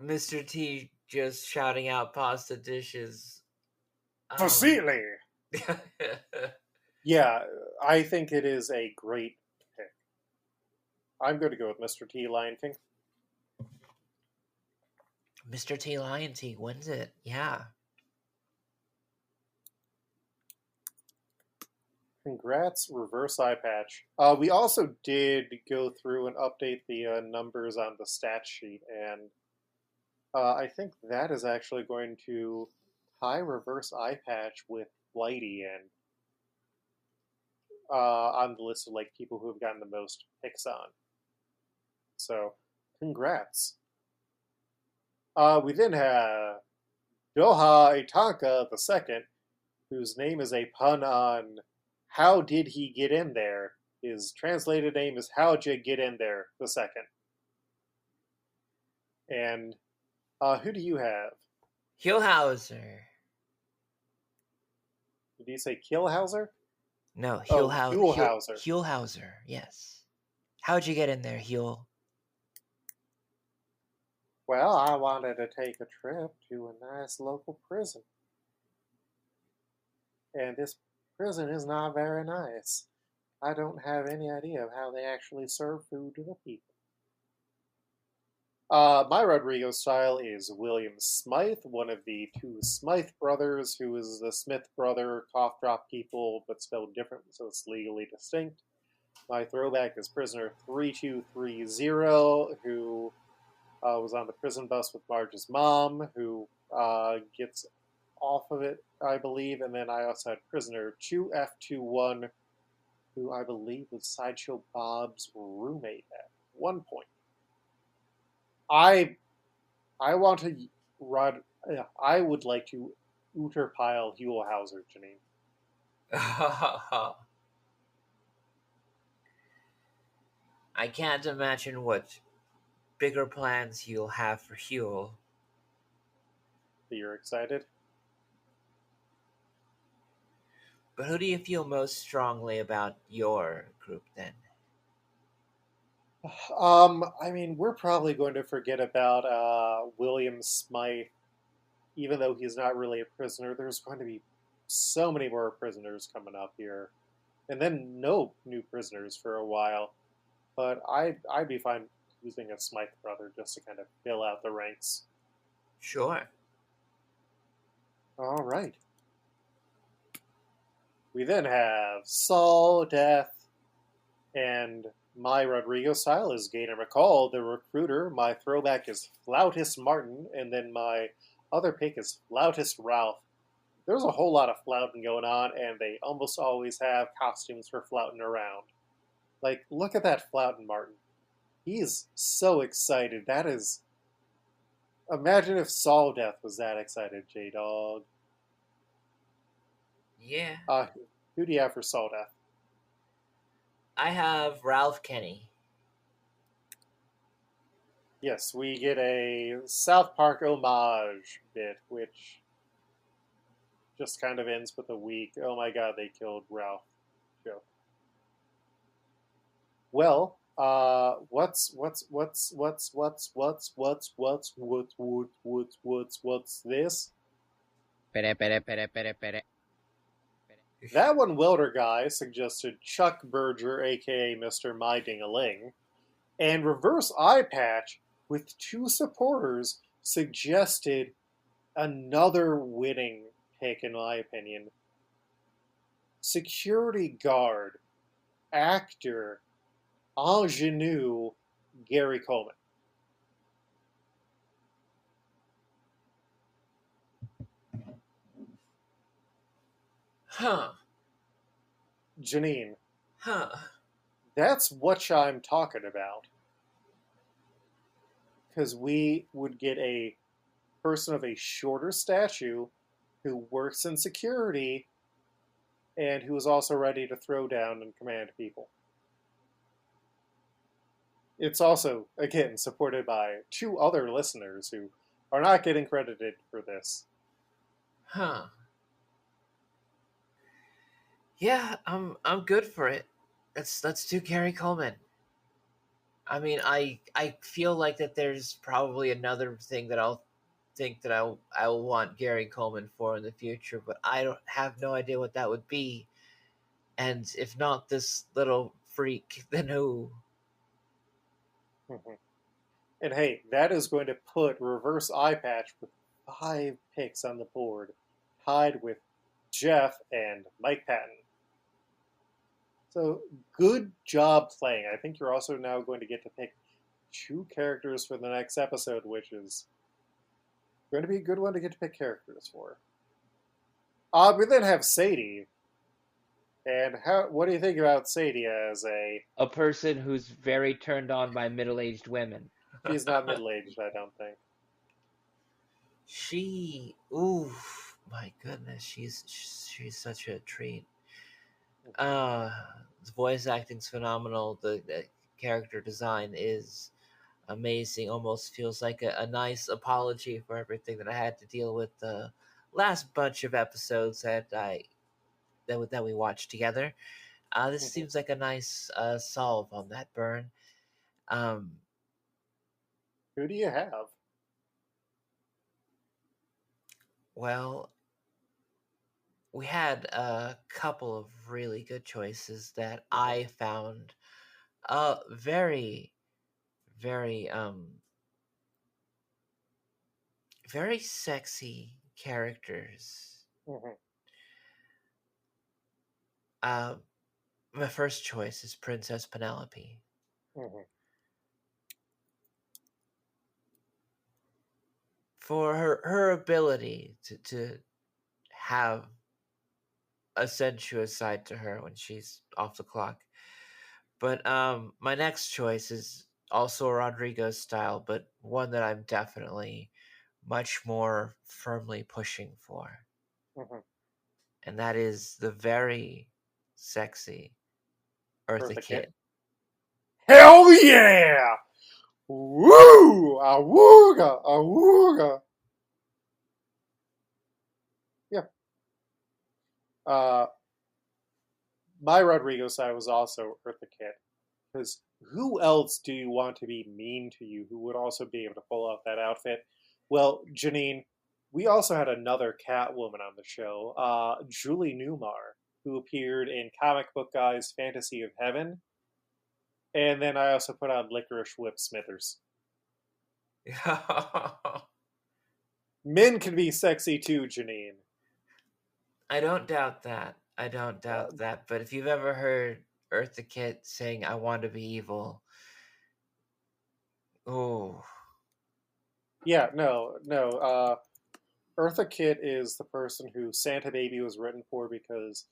Mr. T just shouting out pasta dishes. Facile! Yeah, I think it is a great pick. I'm going to go with Mr. T, Lion King. Mr. T Lion T wins it. Yeah. Congrats, Reverse Eye Patch. We also did go through and update the numbers on the stat sheet, and I think that is actually going to tie Reverse Eye Patch with Blighty and on the list of like people who have gotten the most picks on. So, congrats. We then have Doha Itanka II, whose name is a pun on how did he get in there? His translated name is How'd You Get In There II. And who do you have? Hillhauser. Did you say Killhauser? No, Huelhauser. Huelhauser, yes. How'd you get in there, Huel? Well, I wanted to take a trip to a nice local prison. And this prison is not very nice. I don't have any idea of how they actually serve food to the people. My Rodrigo style is William Smythe, one of the two Smythe brothers, who is the Smith brother, cough drop people, but spelled different, so it's legally distinct. My throwback is Prisoner 3230, who was on the prison bus with Marge's mom, who gets off of it, I believe. And then I also had Prisoner 2F21, who I believe was Sideshow Bob's roommate at one point. I want to I would like to Uterpile Huelhauser, Janine. I can't imagine what bigger plans you'll have for Huel. You're excited? But who do you feel most strongly about your group then? I mean, we're probably going to forget about William Smythe, even though he's not really a prisoner. There's going to be so many more prisoners coming up here, and then no new prisoners for a while. But I'd be fine using a Smythe brother just to kind of fill out the ranks. Sure. All right. We then have Saul, Death, and my Rodrigo style is Gaynor McCall, the recruiter. My throwback is Flautist Martin, and then my other pick is Flautist Ralph. There's a whole lot of flouting going on, and they almost always have costumes for flouting around. Like, look at that flouting Martin. He's so excited. That is... Imagine if Saul Death was that excited, J-Dog. Yeah. Who do you have for Saul Death? I have Ralph Kenny. Yes, we get a South Park homage bit, which just kind of ends with a weak, oh my god, they killed Ralph joke. Well, what's this? That one welder guy suggested Chuck Berger, aka Mr. My Ding-a-Ling, and Reverse Eye Patch, with two supporters, suggested another winning pick, in my opinion. Security guard, actor, ingenue, Gary Coleman. Huh. Janine. Huh. That's what I'm talking about. Because we would get a person of a shorter stature who works in security and who is also ready to throw down and command people. It's also, again, supported by two other listeners who are not getting credited for this. Huh. Yeah, I'm good for it. Let's do Gary Coleman. I mean, I feel like that there's probably another thing that I'll think that I will want Gary Coleman for in the future, but I don't have no idea what that would be. And if not this little freak, then who? Mhm. And hey, that is going to put Reverse Eye Patch with 5 picks on the board, tied with Jeff and Mike Patten. So good job playing. I think you're also now going to get to pick 2 characters for the next episode, which is going to be a good one to get to pick characters for. We then have Sadie. And what do you think about Sadie as A person who's very turned on by middle-aged women. She's not middle-aged, I don't think. Ooh, my goodness, she's such a treat. The voice acting's phenomenal. The character design is amazing. Almost feels like a nice apology for everything that I had to deal with the last bunch of episodes that we watched together. This seems like a nice solve on that burn. Who do you have? Well, we had a couple of really good choices that I found very, very, very sexy characters. My first choice is Princess Penelope. For her ability to have a sensuous side to her when she's off the clock. But my next choice is also Rodrigo's style, but one that I'm definitely much more firmly pushing for. And that is the very sexy Eartha Kitt. Hell yeah! Woo! Awooga! Awooga! Yeah. My Rodrigo side was also Eartha Kitt. Because who else do you want to be mean to you who would also be able to pull off that outfit? Well, Janine, we also had another Catwoman on the show, Julie Newmar, who appeared in Comic Book Guy's Fantasy of Heaven. And then I also put on Licorice Whip Smithers. Men can be sexy too, Janine. I don't doubt that. But if you've ever heard Eartha Kitt saying, "I want to be evil," oh. Yeah, no. Eartha Kitt is the person who Santa Baby was written for because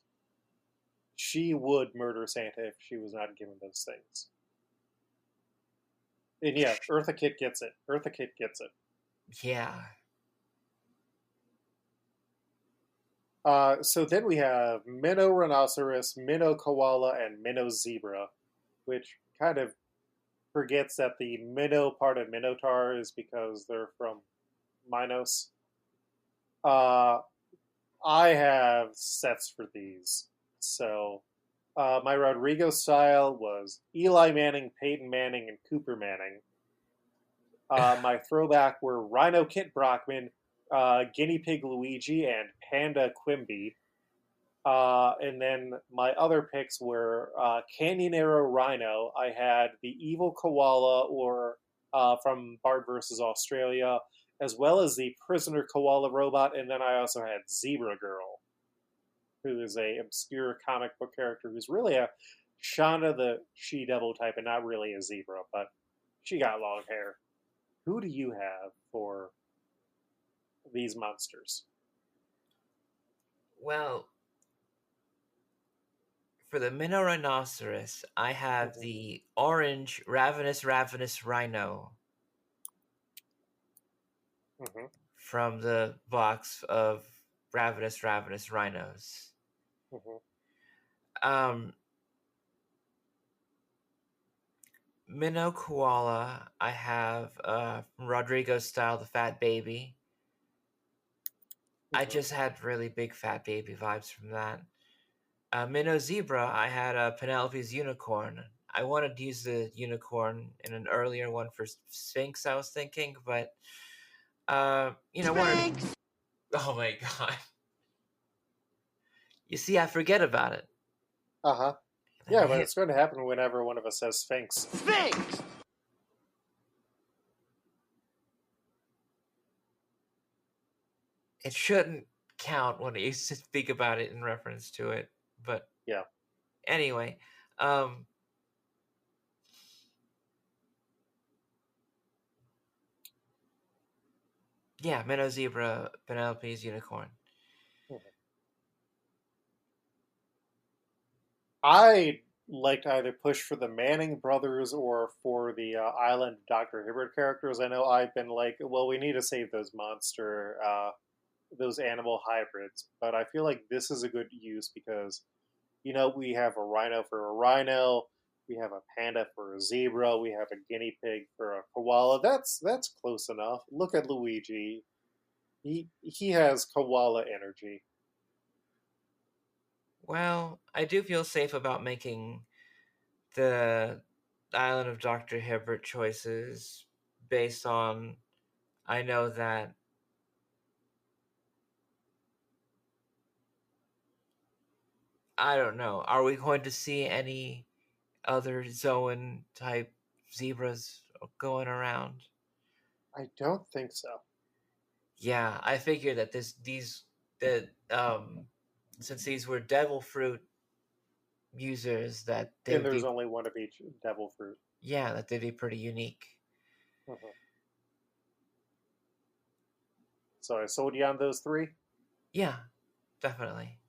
she would murder Santa if she was not given those things. And yeah, Eartha Kitt gets it. Eartha Kitt gets it. Yeah. So then we have Minnow Rhinoceros, Minnow Koala, and Minnow Zebra, which kind of forgets that the Minnow part of Minotaur is because they're from Minos. I have sets for these. So my Rodrigo style was Eli Manning, Peyton Manning, and Cooper Manning. My throwback were Rhino Kit Brockman, Guinea Pig Luigi, and Panda Quimby. And then my other picks were Canyon Arrow Rhino. I had the Evil Koala or from Bart vs. Australia, as well as the Prisoner Koala Robot. And then I also had Zebra Girl, who is a obscure comic book character who's really a Shauna the She-Devil type and not really a zebra, but she got long hair. Who do you have for these monsters? Well, for the Minnow Rhinoceros, I have the orange Ravenous Rhino from the box of Ravenous Rhinos. Minnow Koala, I have Rodrigo's style, the Fat Baby. I just had really big Fat Baby vibes from that. Minnow Zebra, I had Penelope's Unicorn. I wanted to use the unicorn in an earlier one for Sphinx, I was thinking, but Sphinx! Oh my god. You see, I forget about it. Uh-huh. Yeah, but it's going to happen whenever one of us says Sphinx. Sphinx! It shouldn't count when you speak about it in reference to it, but yeah. Anyway, yeah, Minnow Zebra, Penelope's unicorn. I like to either push for the Manning brothers or for the Island Dr. Hibbert characters. I know I've been like, well, we need to save those those animal hybrids, but I feel like this is a good use because, we have a rhino for a rhino, we have a panda for a zebra, we have a guinea pig for a koala. That's close enough. Look at Luigi. He has koala energy. Well, I do feel safe about making the Island of Dr. Hibbert choices based on I know that I don't know. Are we going to see any other Zoan type zebras going around? I don't think so. Yeah, I figured that since these were devil fruit users, that they and would there's be, only one of each devil fruit. Yeah, that they'd be pretty unique. Mm-hmm. So I sold you on those three? Yeah, definitely.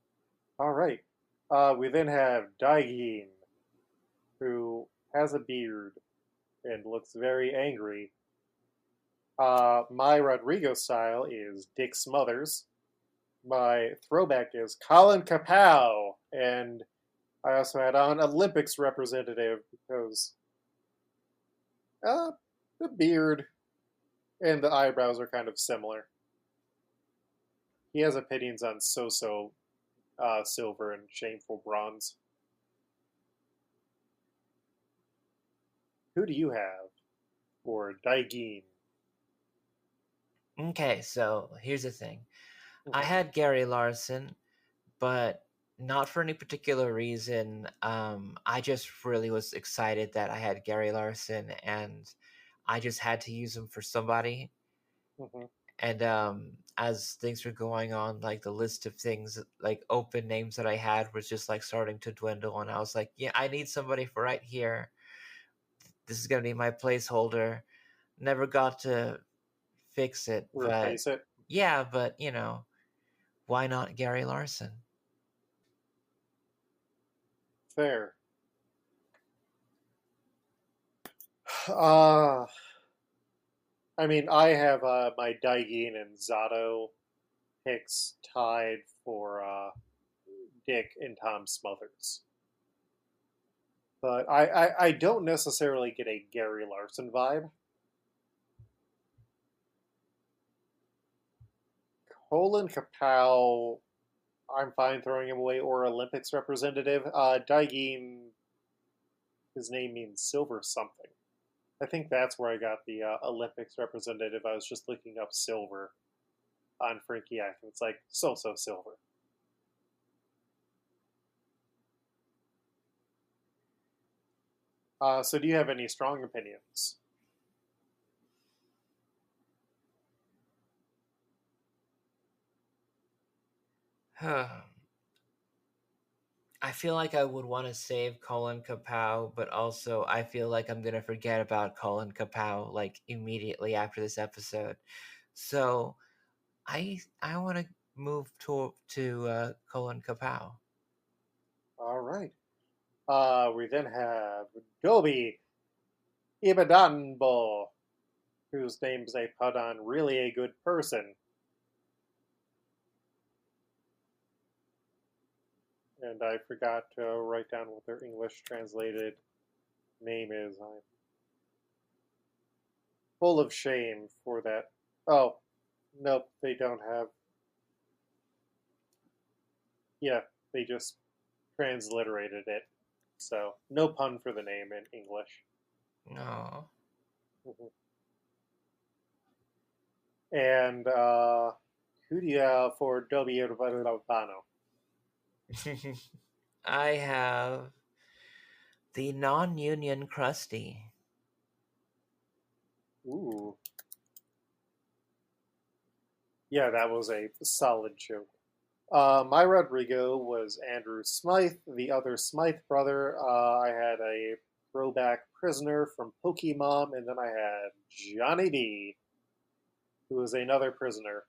All right. We then have Daigin, who has a beard and looks very angry. My Rodrigo style is Dick Smothers. My throwback is Colin Kapow. And I also had on Olympics representative because the beard and the eyebrows are kind of similar. He has opinions on so-so silver and shameful bronze. Who do you have for Daigin? Okay, so here's the thing. I Okay. had Gary Larson, but not for any particular reason. I just really was excited that I had Gary Larson, and I just had to use him for somebody. Mm-hmm. And as things were going on, like the list of things, like open names that I had was just like starting to dwindle, and I was like, yeah, I need somebody for right here. This is gonna be my placeholder. Never got to fix it, but Replace it? yeah, but why not Gary Larson? Fair. I mean, I have my Daigin and Zato picks tied for Dick and Tom Smothers. But I don't necessarily get a Gary Larson vibe. Colin Kapow, I'm fine throwing him away, or Olympics representative. Daigin, his name means silver something. I think that's where I got the Olympics representative. I was just looking up silver on Frankie Act, and it's like so silver. So do you have any strong opinions? I feel like I would want to save Colin Kapow, but also I feel like I'm gonna forget about Colin Kapow like immediately after this episode. So I want to move to Colin Kapow. All right. We then have Gobi Ibadanbo, whose names they put on really a good person. And I forgot to write down what their English translated name is. I'm full of shame for that. Oh, nope, they don't have. Yeah, they just transliterated it. So, no pun for the name in English. No. And who do you have for Dobby Urbano? I have the non-union Krusty. Ooh. Yeah, that was a solid joke. My Rodrigo was Andrew Smythe, the other Smythe brother. I had a throwback prisoner from Pokemon, and then I had Johnny D, who was another prisoner.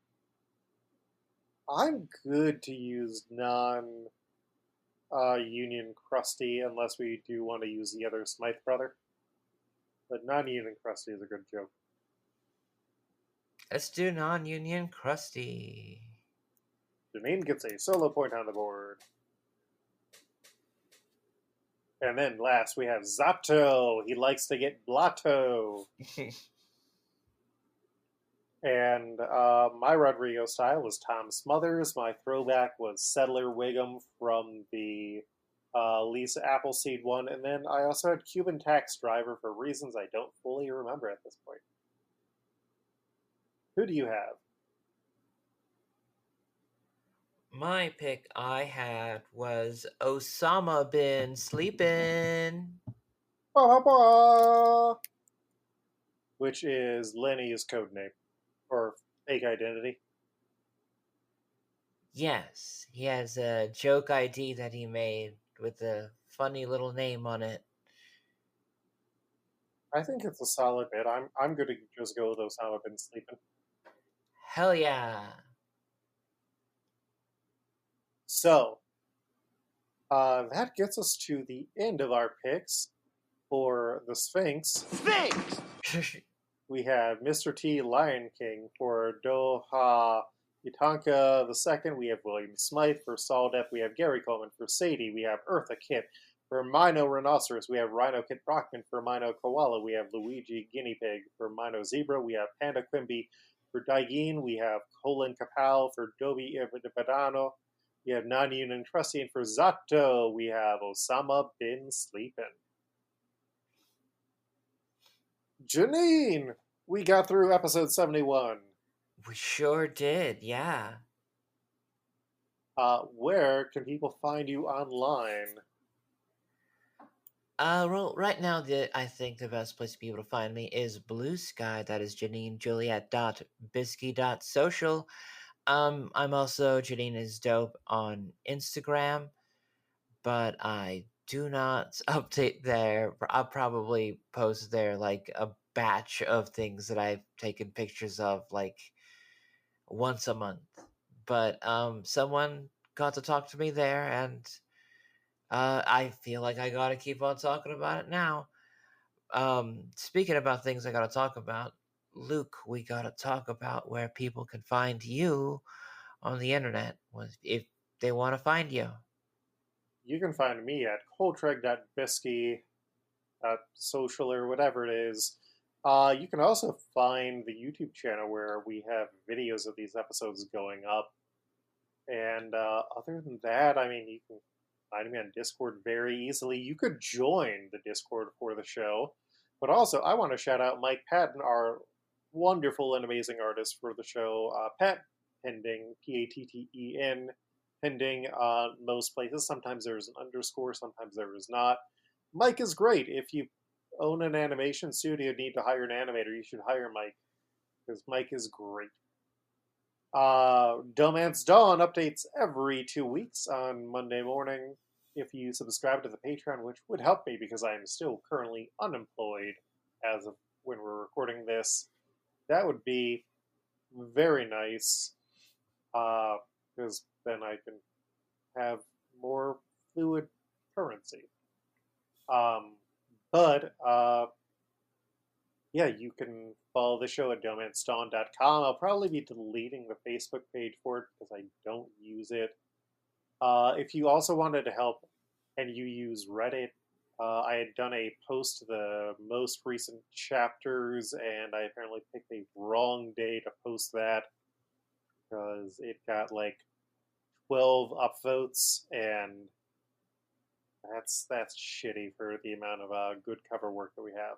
I'm good to use non Union Krusty unless we do want to use the other Smythe brother. But non Union Krusty is a good joke. Let's do non-union Krusty. Janine gets a solo point on the board. And then last we have Zato. He likes to get blotto. And my Rodrigo style was Tom Smothers. My throwback was Settler Wiggum from the Lisa Appleseed one. And then I also had Cuban Tax Driver for reasons I don't fully remember at this point. Who do you have? My pick I had was Osama bin Sleepin'. Which is Lenny's code name or fake identity. Yes, he has a joke ID that he made with a funny little name on it. I think it's a solid bit. I'm going to just go with Osama bin Sleepin'. Hell yeah. So, that gets us to the end of our picks for the Sphinx. Sphinx! We have Mr. T Lion King for Doha Itanka II. We have William Smythe for Saldep. We have Gary Coleman for Sadie. We have Eartha Kitt for Mino Rhinoceros. We have Rhino Kit Brockman for Mino Koala. We have Luigi Guinea Pig for Mino Zebra. We have Panda Quimby for Daigeen. We have Colin Capal for Dobby Ibadano. We have Non-Union Trusty, and for Zato, we have Osama bin Sleepin'. Janine, we got through episode 71. We sure did, yeah. Where can people find you online? Well, right now, I think the best place to be able to find me is Blue Sky. That is JanineJuliet.Bisky.social. I'm also Janine is Dope on Instagram, but I do not update there. I'll probably post there like a batch of things that I've taken pictures of like once a month. But someone got to talk to me there, and I feel like I gotta keep on talking about it now. Speaking about things I gotta talk about, Luke, we gotta talk about where people can find you on the internet if they want to find you. You can find me at coltreg.bisky.social or whatever it is. You can also find the YouTube channel where we have videos of these episodes going up. And other than that, I mean, you can find me on Discord very easily. You could join the Discord for the show. But also, I want to shout out Mike Patten, our wonderful and amazing artist for the show. Pat Pending, Patten, pending on most places. Sometimes there's an underscore, sometimes there is not. Mike is great. If you own an animation studio and need to hire an animator, you should hire Mike, because Mike is great. DohMance Dawn updates every 2 weeks on Monday morning. If you subscribe to the Patreon, which would help me because I am still currently unemployed as of when we're recording this, that would be very nice, because then I can have more fluid currency. Yeah, you can follow the show at DohManceDawn.com. I'll probably be deleting the Facebook page for it because I don't use it. If you also wanted to help and you use Reddit, I had done a post to the most recent chapters, and I apparently picked a wrong day to post that because it got like 12 upvotes, and That's shitty for the amount of good cover work that we have.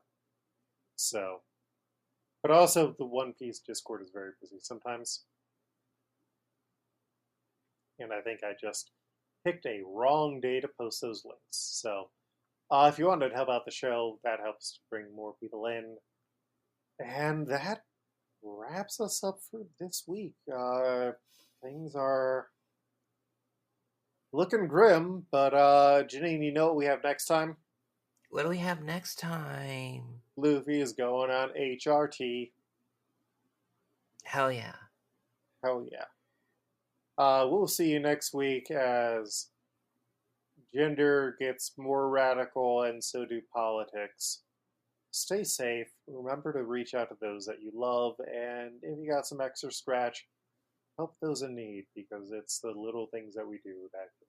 So, but also the One Piece Discord is very busy sometimes, and I think I just picked a wrong day to post those links. So, if you want to help out the show, that helps to bring more people in, and that wraps us up for this week. Things are looking grim, but Janine, you know what we have next time? What do we have next time? Luffy is going on HRT. Hell yeah. Hell yeah. We'll see you next week as gender gets more radical and so do politics. Stay safe. Remember to reach out to those that you love, and if you got some extra scratch, help those in need, because it's the little things that we do that can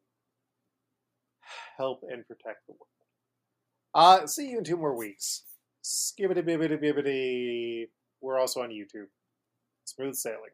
help and protect the world. See you in 2 more weeks. Skibbity bibbity bibbity. We're also on YouTube. Smooth sailing.